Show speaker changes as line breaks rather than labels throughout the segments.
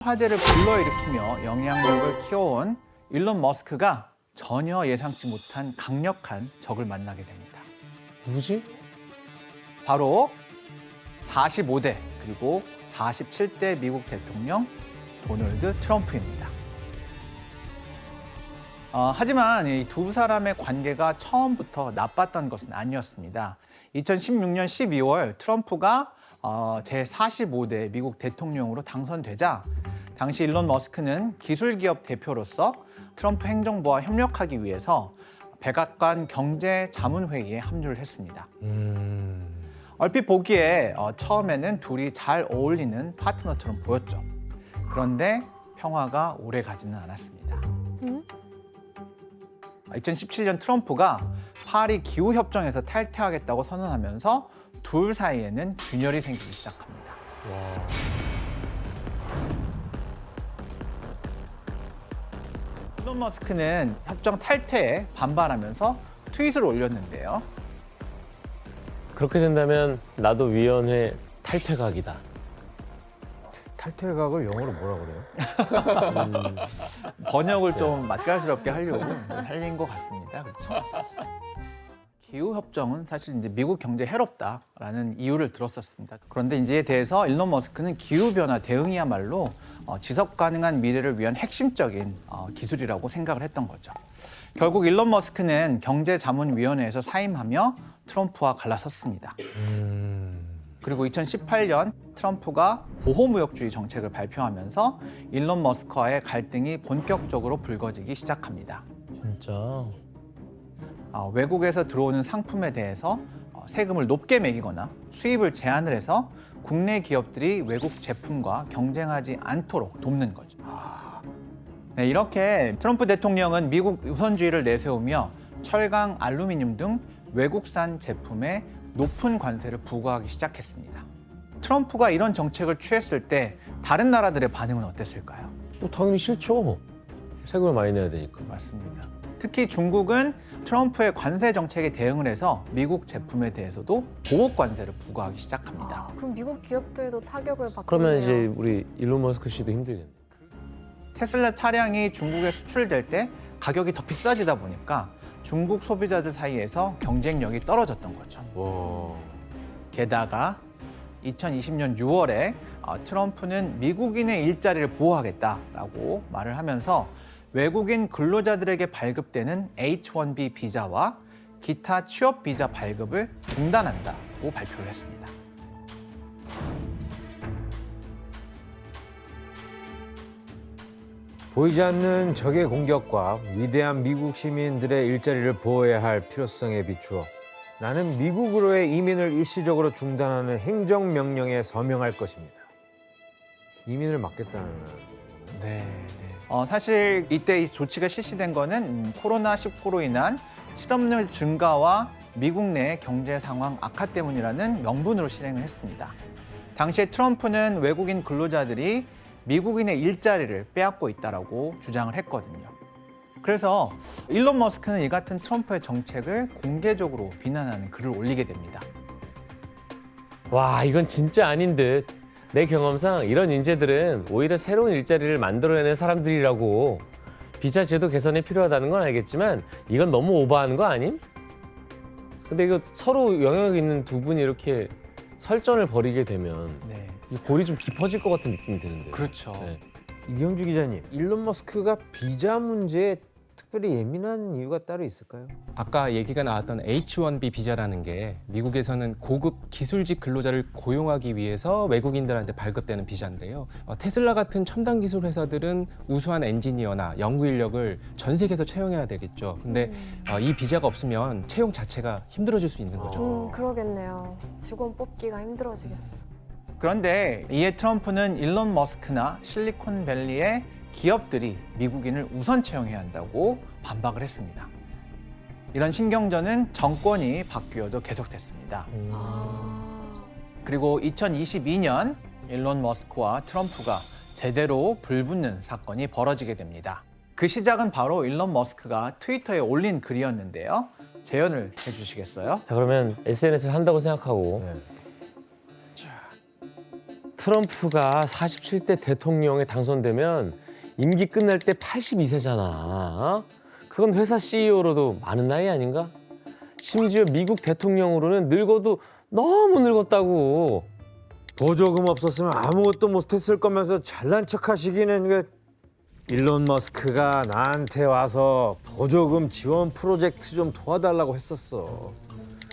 화제를 불러일으키며 영향력을 키워온 일론 머스크가 전혀 예상치 못한 강력한 적을 만나게 됩니다.
누구지?
바로 45대 그리고 47대 미국 대통령 도널드 트럼프입니다. 하지만 이 두 사람의 관계가 처음부터 나빴던 것은 아니었습니다. 2016년 12월 트럼프가 제45대 미국 대통령으로 당선되자 당시 일론 머스크는 기술기업 대표로서 트럼프 행정부와 협력하기 위해서 백악관 경제자문회의에 합류를 했습니다. 얼핏 보기에 처음에는 둘이 잘 어울리는 파트너처럼 보였죠. 그런데 평화가 오래 가지는 않았습니다. 2017년 트럼프가 파리 기후협정에서 탈퇴하겠다고 선언하면서 둘 사이에는 균열이 생기기 시작합니다.
와.
일론 머스크는 협정 탈퇴에 반발하면서 트윗을 올렸는데요.
그렇게 된다면 나도 위원회 탈퇴각이다.
탈퇴각을 영어로 뭐라 그래요?
번역을 좀 맛깔스럽게 하려고 살린 것 같습니다. 그렇죠? 기후협정은 사실 이제 미국 경제에 해롭다라는 이유를 들었었습니다. 그런데 이제에 대해서 일론 머스크는 기후변화 대응이야말로 지속 가능한 미래를 위한 핵심적인 기술이라고 생각을 했던 거죠. 결국 일론 머스크는 경제자문위원회에서 사임하며 트럼프와 갈라섰습니다. 그리고 2018년 트럼프가 보호무역주의 정책을 발표하면서 일론 머스크와의 갈등이 본격적으로 불거지기 시작합니다.
진짜.
외국에서 들어오는 상품에 대해서 세금을 높게 매기거나 수입을 제한을 해서 국내 기업들이 외국 제품과 경쟁하지 않도록 돕는 거죠. 네, 이렇게 트럼프 대통령은 미국 우선주의를 내세우며 철강, 알루미늄 등 외국산 제품에 높은 관세를 부과하기 시작했습니다. 트럼프가 이런 정책을 취했을 때 다른 나라들의 반응은 어땠을까요?
당연히 싫죠. 세금을 많이 내야 되니까.
맞습니다. 특히 중국은 트럼프의 관세 정책에 대응을 해서 미국 제품에 대해서도 보복 관세를 부과하기 시작합니다.
그럼 미국 기업들도 타격을 받겠네요.
그러면 이제 우리 일론 머스크 씨도 힘들겠네.
테슬라 차량이 중국에 수출될 때 가격이 더 비싸지다 보니까 중국 소비자들 사이에서 경쟁력이 떨어졌던 거죠.
와.
게다가 2020년 6월에 트럼프는 미국인의 일자리를 보호하겠다라고 말을 하면서 외국인 근로자들에게 발급되는 H-1B 비자와 기타 취업 비자 발급을 중단한다고 발표를 했습니다.
보이지 않는 적의 공격과 위대한 미국 시민들의 일자리를 보호해야 할 필요성에 비추어 나는 미국으로의 이민을 일시적으로 중단하는 행정명령에 서명할 것입니다. 이민을 막겠다는
네. 사실 이때 이 조치가 실시된 거는 코로나19로 인한 실업률 증가와 미국 내 경제 상황 악화 때문이라는 명분으로 실행을 했습니다. 당시에 트럼프는 외국인 근로자들이 미국인의 일자리를 빼앗고 있다라고 주장을 했거든요. 그래서 일론 머스크는 이 같은 트럼프의 정책을 공개적으로 비난하는 글을 올리게 됩니다.
와, 이건 진짜 아닌 듯. 내 경험상 이런 인재들은 오히려 새로운 일자리를 만들어내는 사람들이라고. 비자 제도 개선이 필요하다는 건 알겠지만 이건 너무 오버하는 거 아님? 근데 이거 서로 영향력 있는 두 분이 이렇게 설전을 벌이게 되면
네.
이 골이 좀 깊어질 것 같은 느낌이 드는데.
그렇죠.
네.
이경주 기자님, 일론 머스크가 비자 문제에 특별히 예민한 이유가 따로 있을까요?
아까 얘기가 나왔던 H-1B 비자라는 게 미국에서는 고급 기술직 근로자를 고용하기 위해서 외국인들한테 발급되는 비자인데요. 테슬라 같은 첨단 기술 회사들은 우수한 엔지니어나 연구 인력을 전 세계에서 채용해야 되겠죠. 근데 이 비자가 없으면 채용 자체가 힘들어질 수 있는 거죠.
그러겠네요. 직원 뽑기가 힘들어지겠어.
그런데 이에 트럼프는 일론 머스크나 실리콘밸리의 기업들이 미국인을 우선 채용해야 한다고 반박을 했습니다. 이런 신경전은 정권이 바뀌어도 계속됐습니다. 그리고 2022년 일론 머스크와 트럼프가 제대로 불붙는 사건이 벌어지게 됩니다. 그 시작은 바로 일론 머스크가 트위터에 올린 글이었는데요. 재연을 해주시겠어요?
자, 그러면 SNS를 한다고 생각하고
네.
트럼프가 47대 대통령에 당선되면 임기 끝날 때 82세잖아. 그건 회사 CEO로도 많은 나이 아닌가? 심지어 미국 대통령으로는 늙어도 너무 늙었다고.
보조금 없었으면 아무것도 못했을 거면서 잘난 척하시기는 일론 머스크가 나한테 와서 보조금 지원 프로젝트 좀 도와달라고 했었어.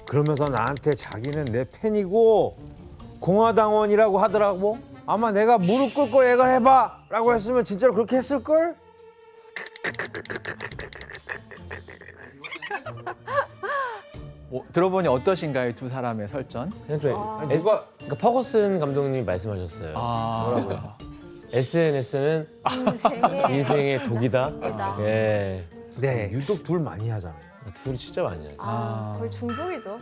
그러면서 나한테 자기는 내 팬이고 공화당원이라고 하더라고. 아마 내가 무릎 꿇고 얘가 해봐라고 했으면 진짜로 그렇게 했을걸?
들어보니 어떠신가요, 두 사람의 설전?
그냥 좀
아니, 누가
그러니까 퍼거슨 감독님이 말씀하셨어요.
뭐라고요?
SNS는 인생의 독이다.
독이다.
예.
네. 유독 둘 많이 하잖아.
둘이 진짜 많이 하죠.
거의 중독이죠.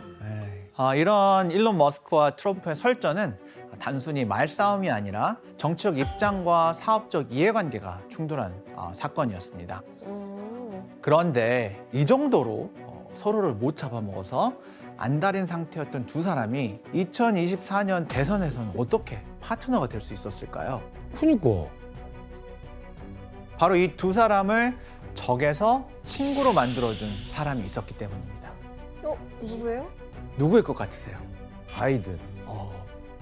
이런 일론 머스크와 트럼프의 설전은 단순히 말싸움이 아니라 정치적 입장과 사업적 이해관계가 충돌한 사건이었습니다. 그런데 이 정도로 서로를 못 잡아먹어서 안달인 상태였던 두 사람이 2024년 대선에서는 어떻게 파트너가 될 수 있었을까요?
그니까.
바로 이 두 사람을 적에서 친구로 만들어준 사람이 있었기 때문입니다.
누구예요?
누구일 것 같으세요?
바이든.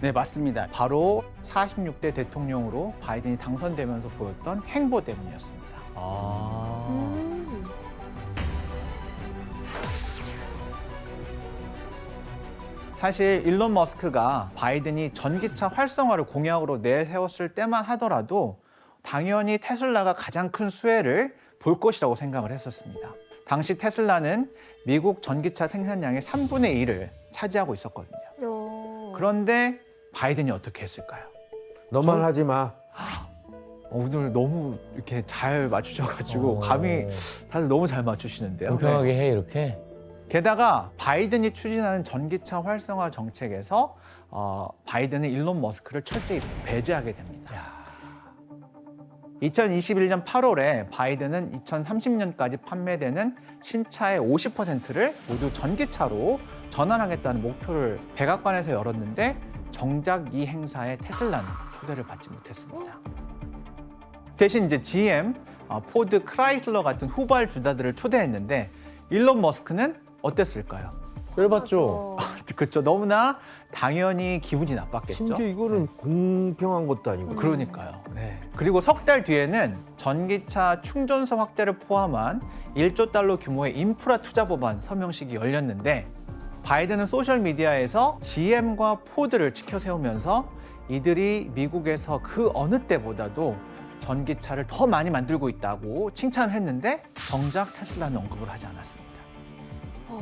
네, 맞습니다. 바로 46대 대통령으로 바이든이 당선되면서 보였던 행보 때문이었습니다. 사실 일론 머스크가 바이든이 전기차 활성화를 공약으로 내세웠을 때만 하더라도 당연히 테슬라가 가장 큰 수혜를 볼 것이라고 생각을 했었습니다. 당시 테슬라는 미국 전기차 생산량의 3분의 1을 차지하고 있었거든요. 그런데 바이든이 어떻게 했을까요?
너만 하지 마.
오늘 너무 이렇게 잘 맞추셔가지고 감이 다들 너무 잘 맞추시는데요.
공평하게
네.
해 이렇게.
게다가 바이든이 추진하는 전기차 활성화 정책에서 바이든은 일론 머스크를 철저히 배제하게 됩니다. 2021년 8월에 바이든은 2030년까지 판매되는 신차의 50%를 모두 전기차로 전환하겠다는 목표를 백악관에서 열었는데 정작 이 행사에 테슬라는 초대를 받지 못했습니다. 대신 이제 GM, 포드, 크라이슬러 같은 후발 주자들을 초대했는데 일론 머스크는 어땠을까요?
열받죠.
그렇죠. 너무나 당연히 기분이 나빴겠죠.
심지어 이거는 공평한 것도 아니고.
그러니까요. 네. 그리고 석 달 뒤에는 전기차 충전소 확대를 포함한 1조 달러 규모의 인프라 투자 법안 서명식이 열렸는데 바이든은 소셜미디어에서 GM과 포드를 치켜 세우면서 이들이 미국에서 그 어느 때보다도 전기차를 더 많이 만들고 있다고 칭찬을 했는데 정작 테슬라는 언급을 하지 않았습니다.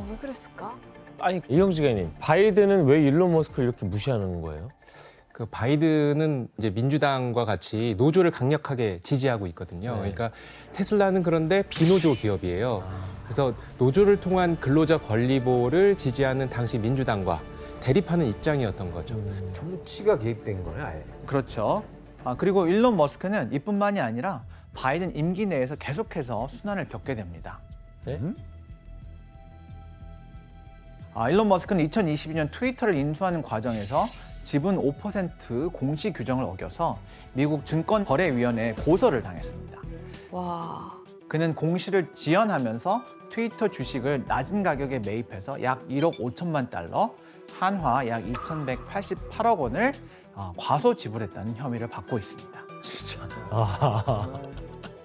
왜 그랬을까?
아니 이영지가님, 바이든은 왜 일론 머스크를 이렇게 무시하는 거예요?
그 바이든은 이제 민주당과 같이 노조를 강력하게 지지하고 있거든요.
네.
그러니까 테슬라는 그런데 비노조 기업이에요. 그래서 노조를 통한 근로자 권리 보호를 지지하는 당시 민주당과 대립하는 입장이었던 거죠.
정치가 개입된 거네, 아예.
그렇죠. 그리고 일론 머스크는 이뿐만이 아니라 바이든 임기 내에서 계속해서 순환을 겪게 됩니다.
네?
일론 머스크는 2022년 트위터를 인수하는 과정에서 지분 5% 공시 규정을 어겨서 미국 증권거래위원회에 고소를 당했습니다.
와.
그는 공시를 지연하면서 트위터 주식을 낮은 가격에 매입해서 약 1억 5천만 달러, 한화 약 2,188억 원을 과소 지불했다는 혐의를 받고 있습니다.
진짜.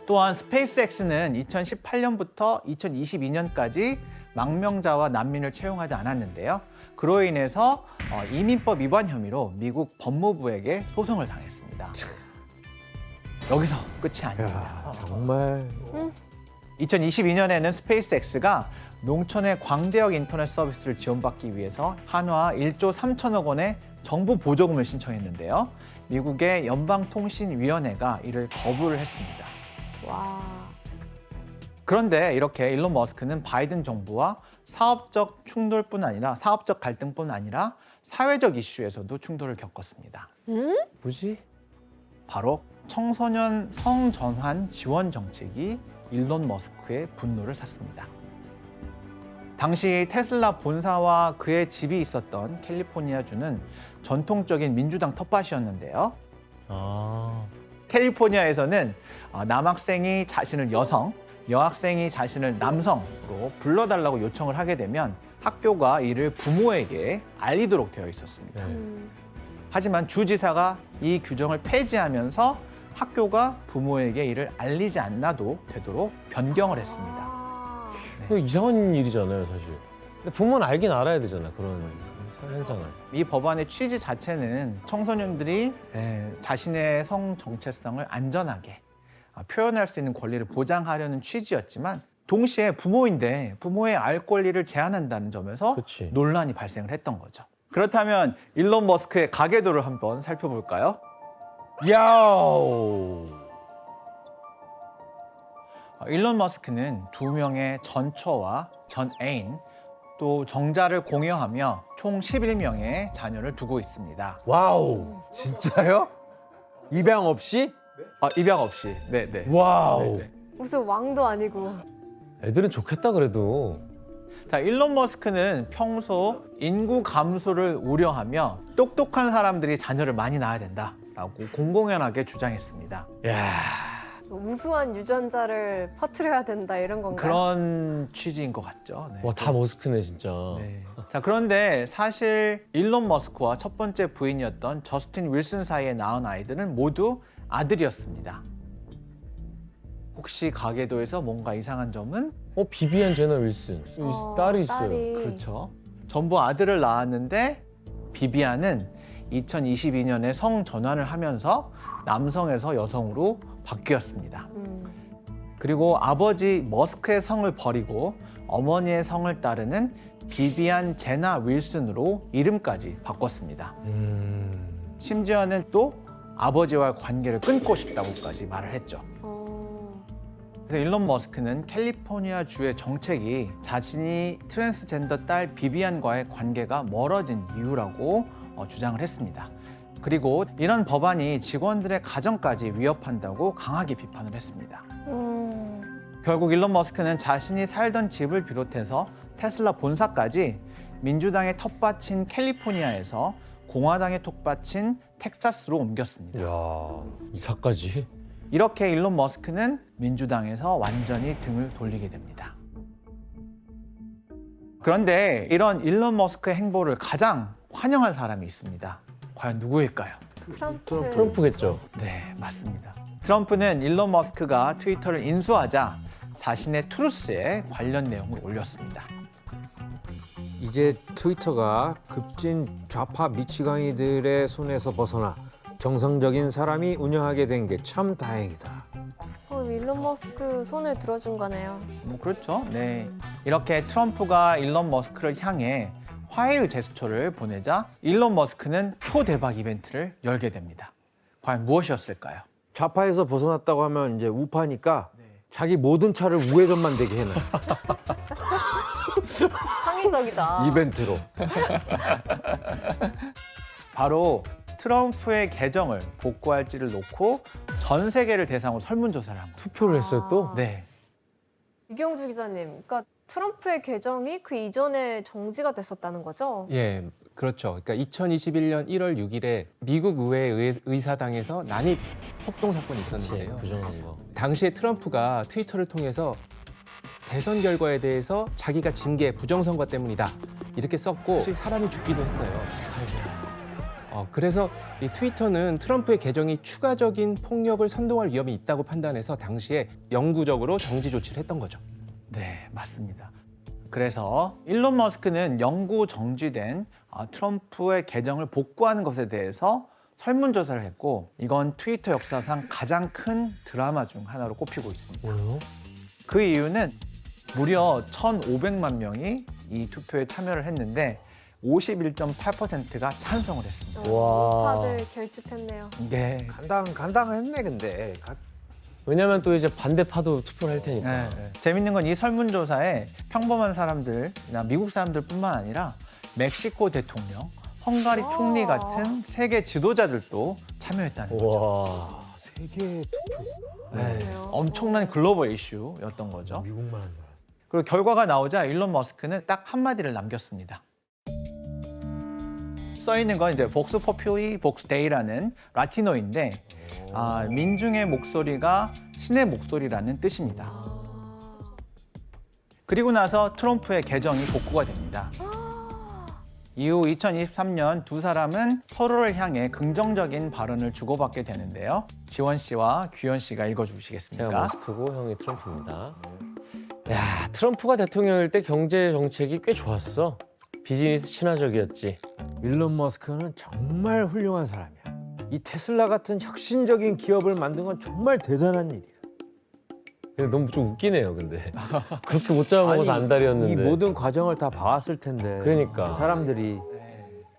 또한 스페이스X는 2018년부터 2022년까지 망명자와 난민을 채용하지 않았는데요. 그로 인해서 이민법 위반 혐의로 미국 법무부에게 소송을 당했습니다. 여기서 끝이 아닙니다.
야, 정말.
2022년에는 스페이스X가 농촌의 광대역 인터넷 서비스를 지원받기 위해서 한화 1조 3천억 원의 정부 보조금을 신청했는데요. 미국의 연방통신위원회가 이를 거부를 했습니다.
와.
그런데 이렇게 일론 머스크는 바이든 정부와 사업적 갈등뿐 아니라 사회적 이슈에서도 충돌을 겪었습니다.
뭐지?
바로 청소년 성전환 지원 정책이 일론 머스크의 분노를 샀습니다. 당시 테슬라 본사와 그의 집이 있었던 캘리포니아주는 전통적인 민주당 텃밭이었는데요.
아,
캘리포니아에서는 남학생이 자신을 여성, 여학생이 자신을 남성으로 불러달라고 요청을 하게 되면 학교가 이를 부모에게 알리도록 되어 있었습니다.
네.
하지만 주지사가 이 규정을 폐지하면서 학교가 부모에게 이를 알리지 않아도 되도록 변경을 했습니다.
아,
이거 이상한 일이잖아요, 사실. 근데 부모는 알긴 알아야 되잖아, 그런 현상을.
이 법안의 취지 자체는 청소년들이 자신의 성 정체성을 안전하게 표현할 수 있는 권리를 보장하려는 취지였지만 동시에 부모인데 부모의 알 권리를 제한한다는 점에서
그치.
논란이 발생을 했던 거죠. 그렇다면 일론 머스크의 가계도를 한번 살펴볼까요?
야오.
일론 머스크는 2명의 전 처와 전 애인 또 정자를 공여하며 총 11명의 자녀를 두고 있습니다.
와우. 진짜요? 입양 없이?
입양 없이. 네네.
와우.
무슨 왕도 아니고.
애들은 좋겠다, 그래도.
자, 일론 머스크는 평소 인구 감소를 우려하며 똑똑한 사람들이 자녀를 많이 낳아야 된다라고 공공연하게 주장했습니다.
야,
우수한 유전자를 퍼뜨려야 된다 이런 건가요?
그런 취지인 것 같죠. 네.
와, 다 머스크네, 진짜.
네. 자, 그런데 사실 일론 머스크와 첫 번째 부인이었던 저스틴 윌슨 사이에 낳은 아이들은 모두 아들이었습니다. 혹시 가계도에서 뭔가 이상한 점은?
비비안 제너 윌슨. 딸이 있어요.
딸이.
그렇죠. 전부 아들을 낳았는데 비비안은 2022년에 성 전환을 하면서 남성에서 여성으로 바뀌었습니다. 그리고 아버지 머스크의 성을 버리고 어머니의 성을 따르는 비비안 제나 윌슨으로 이름까지 바꿨습니다. 심지어는 또 아버지와 관계를 끊고 싶다고까지 말을 했죠. 그래서 일론 머스크는 캘리포니아 주의 정책이 자신이 트랜스젠더 딸 비비안과의 관계가 멀어진 이유라고 주장을 했습니다. 그리고 이런 법안이 직원들의 가정까지 위협한다고 강하게 비판을 했습니다. 결국 일론 머스크는 자신이 살던 집을 비롯해서 테슬라 본사까지 민주당의 텃밭인 캘리포니아에서 공화당의 텃밭인 텍사스로 옮겼습니다.
야, 이사까지?
이렇게 일론 머스크는 민주당에서 완전히 등을 돌리게 됩니다. 그런데 이런 일론 머스크의 행보를 가장 환영한 사람이 있습니다. 과연 누구일까요?
트럼프겠죠.
네, 맞습니다. 트럼프는 일론 머스크가 트위터를 인수하자 자신의 트루스에 관련 내용을 올렸습니다.
이제 트위터가 급진 좌파 미치광이들의 손에서 벗어나 정상적인 사람이 운영하게 된 게 참 다행이다.
일론 머스크 손을 들어준 거네요.
그렇죠. 네. 이렇게 트럼프가 일론 머스크를 향해 화해의 제스처를 보내자 일론 머스크는 초대박 이벤트를 열게 됩니다. 과연 무엇이었을까요?
좌파에서 벗어났다고 하면 이제 우파니까 자기 모든 차를 우회전만 되게 해놔.
창의적이다.
이벤트로.
바로 트럼프의 계정을 복구할지를 놓고 전 세계를 대상으로 설문조사를 한 거예요.
투표를 했어요, 또?
네.
이경주 기자님, 그러니까 트럼프의 계정이 그 이전에 정지가 됐었다는 거죠?
예, 그렇죠. 그러니까 2021년 1월 6일에 미국 의회 의사당에서 난입 폭동 사건이 있었는데요.
부정한 거.
당시에 트럼프가 트위터를 통해서 대선 결과에 대해서 자기가 진 게 부정선거 때문이다 이렇게 썼고 사람이 죽기도 했어요. 그래서 이 트위터는 트럼프의 계정이 추가적인 폭력을 선동할 위험이 있다고 판단해서 당시에 영구적으로 정지 조치를 했던 거죠.
네, 맞습니다. 그래서 일론 머스크는 영구 정지된 트럼프의 계정을 복구하는 것에 대해서 설문조사를 했고 이건 트위터 역사상 가장 큰 드라마 중 하나로 꼽히고 있습니다.
뭐요?
그 이유는 무려 1,500만 명이 이 투표에 참여를 했는데 51.8%가 찬성을 했습니다.
와.
다들 결집했네요.
네.
간당했네 근데.
왜냐면 또 이제 반대파도 투표를 할 테니까.
네. 재밌는 건 이 설문조사에 평범한 사람들이나 미국 사람들뿐만 아니라 멕시코 대통령, 헝가리 총리 같은 세계 지도자들도 참여했다는 거죠.
와.
세계 투표.
네.
그래요?
엄청난 글로벌 이슈였던 거죠.
미국만 한 줄 알았어.
그리고 결과가 나오자 일론 머스크는 딱 한마디를 남겼습니다. 써 있는 건 이제 복스 포퓰리 복스 데이라는 라틴어인데 민중의 목소리가 신의 목소리라는 뜻입니다. 그리고 나서 트럼프의 계정이 복구가 됩니다. 이후 2023년 두 사람은 서로를 향해 긍정적인 발언을 주고받게 되는데요. 지원 씨와 규현 씨가
제가
읽어주시겠습니까?
머스크고 형이 트럼프입니다. 야, 트럼프가 대통령일 때 경제 정책이 꽤 좋았어. 비즈니스 친화적이었지.
일론 머스크는 정말 훌륭한 사람이야. 이 테슬라 같은 혁신적인 기업을 만든 건 정말 대단한 일이야.
근데 너무 좀 웃기네요, 근데. 그렇게 못 잡아먹어서
아니,
안달이었는데.
이 모든 과정을 다 봐왔을 텐데.
그러니까.
사람들이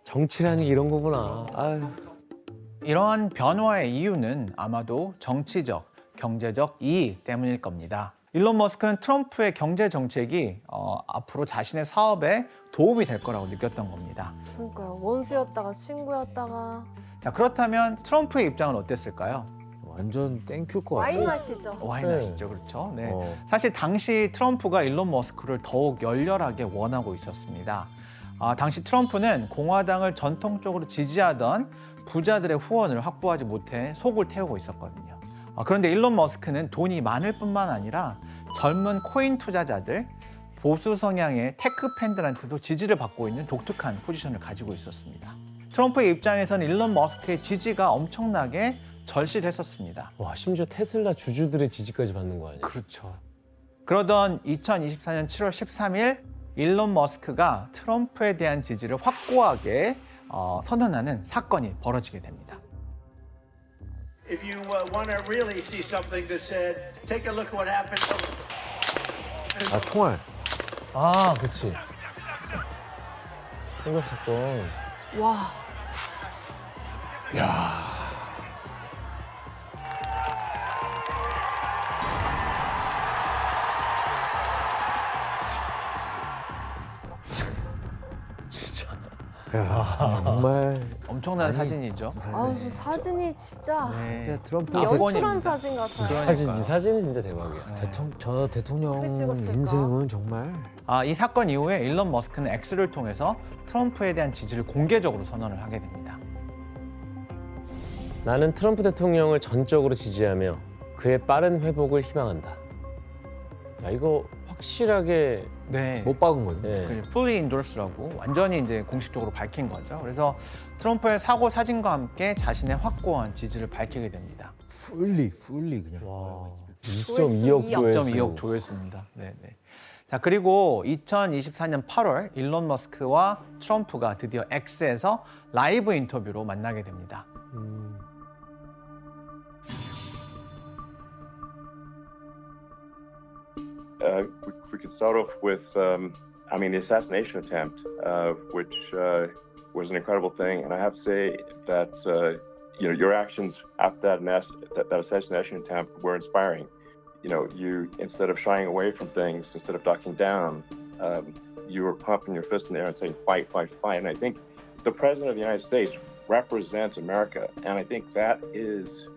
정치라는 게 이런 거구나. 아유.
이러한 변화의 이유는 아마도 정치적, 경제적 이익 때문일 겁니다. 일론 머스크는 트럼프의 경제 정책이 앞으로 자신의 사업에 도움이 될 거라고 느꼈던 겁니다.
그러니까요. 원수였다가 친구였다가
자, 그렇다면 트럼프의 입장은 어땠을까요?
완전 땡큐일 것 같아.
와인 마시죠.
와인 아시죠, 그렇죠? 네.
어.
사실 당시 트럼프가 일론 머스크를 더욱 열렬하게 원하고 있었습니다. 당시 트럼프는 공화당을 전통적으로 지지하던 부자들의 후원을 확보하지 못해 속을 태우고 있었거든요. 그런데 일론 머스크는 돈이 많을 뿐만 아니라 젊은 코인 투자자들, 보수 성향의 테크 팬들한테도 지지를 받고 있는 독특한 포지션을 가지고 있었습니다. 트럼프의 입장에서는 일론 머스크의 지지가 엄청나게 절실했었습니다.
와, 심지어 테슬라 주주들의 지지까지 받는 거 아니야?
그렇죠. 그러던 2024년 7월 13일 일론 머스크가 트럼프에 대한 지지를 확고하게 선언하는 사건이 벌어지게 됩니다.
If you want to really see something that's said, take a look at what happened.
아, 총알.
아, 그치. 총격 사건.
와.
정말
엄청난 사진이죠.
아우 저 사진이 진짜
진짜 트럼프
연출한 사진 같아요.
사진, 이 사진은 진짜 대박이야.
저 대통령
어떻게 찍었을까?
인생은 정말
이 사건 이후에 일론 머스크는 X를 통해서 트럼프에 대한 지지를 공개적으로 선언을 하게 됩니다.
나는 트럼프 대통령을 전적으로 지지하며 그의 빠른 회복을 희망한다. 야, 이거 확실하게
네.
못 박은 거죠.
예.
fully endorse라고 완전히 이제 공식적으로 밝힌 거죠. 그래서 트럼프의 사고 사진과 함께 자신의 확고한 지지를 밝히게 됩니다.
풀리 그냥.
와,
조회수
2.2억 조회수.
2.2억 조회수입니다. 네. 자, 그리고 2024년 8월 일론 머스크와 트럼프가 드디어 X에서 라이브 인터뷰로 만나게 됩니다.
We could start off with, the assassination attempt, which was an incredible thing. And I have to say that, your actions after that assassination attempt were inspiring. You, instead of shying away from things, instead of ducking down, you were pumping your fist in the air and saying, fight, fight, fight. And I think the President of the United States represents America. And I think that is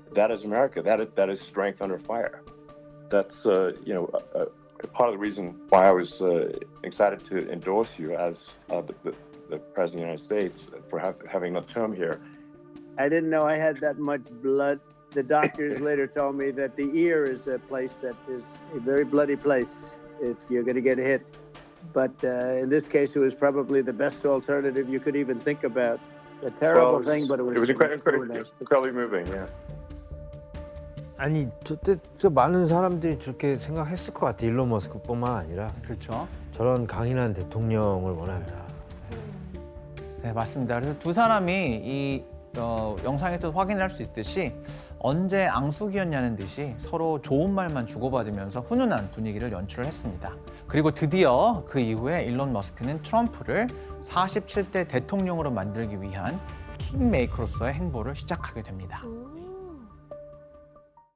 America. That is strength under fire. That's, part of the reason why I was excited to endorse you as the President of the United States for having another term here.
I didn't know I had that much blood. The doctors later told me that the ear is a place that is a very bloody place if you're going to get hit. But in this case, it was probably the best alternative you could even think about. A terrible thing, but it was
incredibly moving. Yeah.
아니 저때 그 많은 사람들이 저렇게 생각했을 것 같아. 일론 머스크뿐만 아니라
그렇죠.
저런 강인한 대통령을 원한다.
네, 맞습니다. 그래서 두 사람이 이 영상에서 확인할 수 있듯이 언제 앙숙이었냐는 듯이 서로 좋은 말만 주고받으면서 훈훈한 분위기를 연출을 했습니다. 그리고 드디어 그 이후에 일론 머스크는 트럼프를 47대 대통령으로 만들기 위한 킹메이커로서의 행보를 시작하게 됩니다.